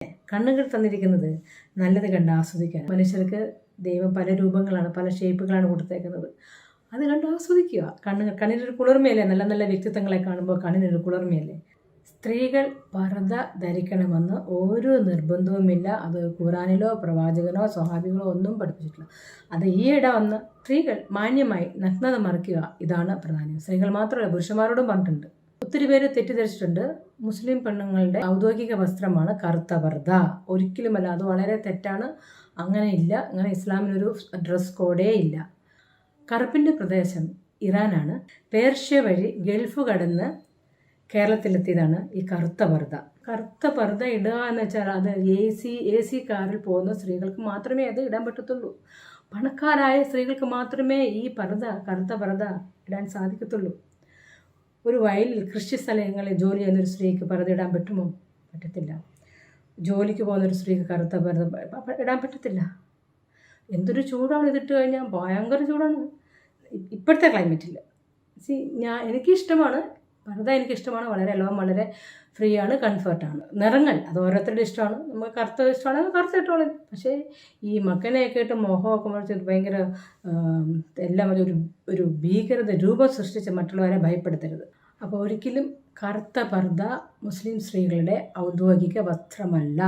കണ്ണുകൾ തന്നിരിക്കുന്നത് നല്ലത് കണ്ട് ആസ്വദിക്കാൻ. മനുഷ്യർക്ക് ദൈവം പല രൂപങ്ങളാണ്, പല ഷേപ്പുകളാണ് കൊടുത്തേക്കുന്നത്. അത് കണ്ട് ആസ്വദിക്കുക. കണ്ണിനൊരു കുളിർമയല്ലേ? നല്ല നല്ല വ്യക്തിത്വങ്ങളെ കാണുമ്പോൾ കണ്ണിനൊരു കുളിർമയല്ലേ? സ്ത്രീകൾ പർദ്ദ ധരിക്കണമെന്ന് ഒരു നിർബന്ധവുമില്ല. അത് ഖുറാനിലോ പ്രവാചകനോ സ്വഹാബികളോ ഒന്നും പഠിപ്പിച്ചിട്ടില്ല. അത് ഈയിടെ വന്ന് സ്ത്രീകൾ മാന്യമായി നഗ്നത മറയ്ക്കുക, ഇതാണ് പ്രധാനം. സ്ത്രീകൾ മാത്രമല്ല, പുരുഷന്മാരോടും പറഞ്ഞിട്ടുണ്ട്. ഒത്തിരി പേര് തെറ്റിദ്ധരിച്ചിട്ടുണ്ട്. മുസ്ലിം പെണ്ണുങ്ങളുടെ ഔദ്യോഗിക വസ്ത്രമാണ് കറുത്ത പർദ്ദ. ഒരിക്കലുമല്ല, അത് വളരെ തെറ്റാണ്. അങ്ങനെ ഇല്ല. അങ്ങനെ ഇസ്ലാമിനൊരു ഡ്രസ് കോഡേ ഇല്ല. കറുപ്പിൻ്റെ പ്രദേശം ഇറാനാണ്. പേർഷ്യ വഴി ഗൾഫ് കടന്ന് കേരളത്തിലെത്തിയതാണ് ഈ കറുത്ത പർദ്ദ. കറുത്ത പർദ്ദ ഇടുക എന്ന് വെച്ചാൽ അത് എ സി കാറിൽ പോകുന്ന സ്ത്രീകൾക്ക് മാത്രമേ അത് ഇടാൻ പറ്റത്തുള്ളൂ. പണക്കാരായ സ്ത്രീകൾക്ക് മാത്രമേ ഈ കറുത്ത പർദ്ദ ഇടാൻ സാധിക്കത്തുള്ളൂ. ഒരു വയലിൽ കൃഷി സ്ഥലങ്ങളിൽ ജോലി ചെയ്യുന്നൊരു സ്ത്രീക്ക് പർദ്ദ ഇടാൻ പറ്റുമോ? പറ്റത്തില്ല. ജോലിക്ക് പോകുന്നൊരു സ്ത്രീക്ക് കറുത്ത പർദ്ദ ഇടാൻ പറ്റത്തില്ല. എന്തൊരു ചൂടാണ് ഇതിട്ട് കഴിഞ്ഞാൽ, ഭയങ്കര ചൂടാണ് ഇപ്പോഴത്തെ ക്ലൈമറ്റിൽ. എനിക്കിഷ്ടമാണ് പർദ്ദ, എനിക്കിഷ്ടമാണ്. വളരെ ഫ്രീ ആണ്, കംഫർട്ടാണ്. നിറങ്ങൾ അത് ഓരോരുത്തരുടെ ഇഷ്ടമാണ്. നമുക്ക് കറുത്ത ഇഷ്ടമാണെങ്കിൽ കറുത്ത ഇട്ടോളും. പക്ഷേ ഈ മക്കനെയൊക്കെ ഇട്ട് മുഖമൊക്കെ മറിച്ച് ഭയങ്കര എല്ലാം ഒരു ഭീകരത രൂപം സൃഷ്ടിച്ച് മറ്റുള്ളവരെ ഭയപ്പെടുത്തരുത്. അപ്പോൾ ഒരിക്കലും കറുത്ത പർദ്ദ മുസ്ലിം സ്ത്രീകളുടെ ഔദ്യോഗിക വസ്ത്രമല്ല.